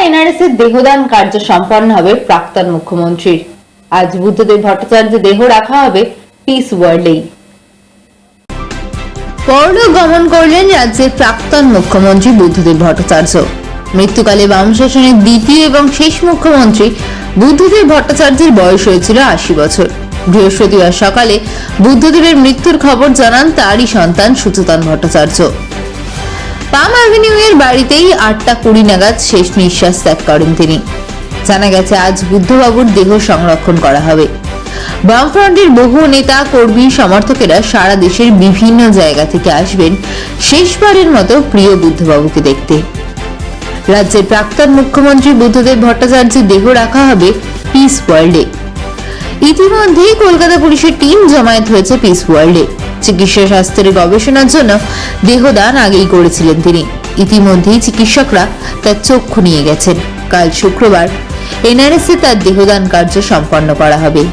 NRS এর দেহদান কার্য সম্পন্ন হবে প্রাক্তন মুখ্যমন্ত্রীর। আজ বুদ্ধদেব ভট্টাচার্যের দেহ রাখা হবে পিস ওয়ার্ল্ডেই। পরলোক গমন করলেন রাজ্যের প্রাক্তন মুখ্যমন্ত্রী বুদ্ধদেব ভট্টাচার্য। মৃত্যুকালে বাম শাসনের দ্বিতীয় এবং শেষ মুখ্যমন্ত্রী বুদ্ধদেব ভট্টাচার্যের বয়স হয়েছিল 80 বছর। বৃহস্পতিবার সকালে বুদ্ধদেবের মৃত্যুর খবর জানান তারই সন্তান সুচেতন ভট্টাচার্য। পাম অ্যাভিনিউ এর বাড়িতেই 8:20 নাগাদ শেষ নিঃশ্বাস ত্যাগ করেন তিনি। জানা গেছে আজ বুদ্ধবাবুর দেহ সংরক্ষণ করা হবে। বামফ্রন্টের বহু নেতা কর্মী সমর্থকেরা সারা দেশের বিভিন্ন জায়গা থেকে আসবেন শেষবারের মতো প্রিয় বুদ্ধবাবুকে দেখতে। রাজ্যের প্রাক্তন মুখ্যমন্ত্রী বুদ্ধদেব ভট্টাচার্যের দেহ রাখা হবে পিস ওয়ার্ল্ডে। ইতিমধ্যেই কলকাতা পুলিশের টিম জমায়েত হয়েছে পিস ওয়ার্ল্ডে। চিকিৎসা শাস্ত্রের গবেষণার জন্য দেহদান আগেই করেছিলেন তিনি। ইতিমধ্যেই চিকিৎসকরা তার চক্ষু নিয়ে গেছেন। কাল শুক্রবার এনআরএস এ তার দেহদান কার্য সম্পন্ন করা হবে।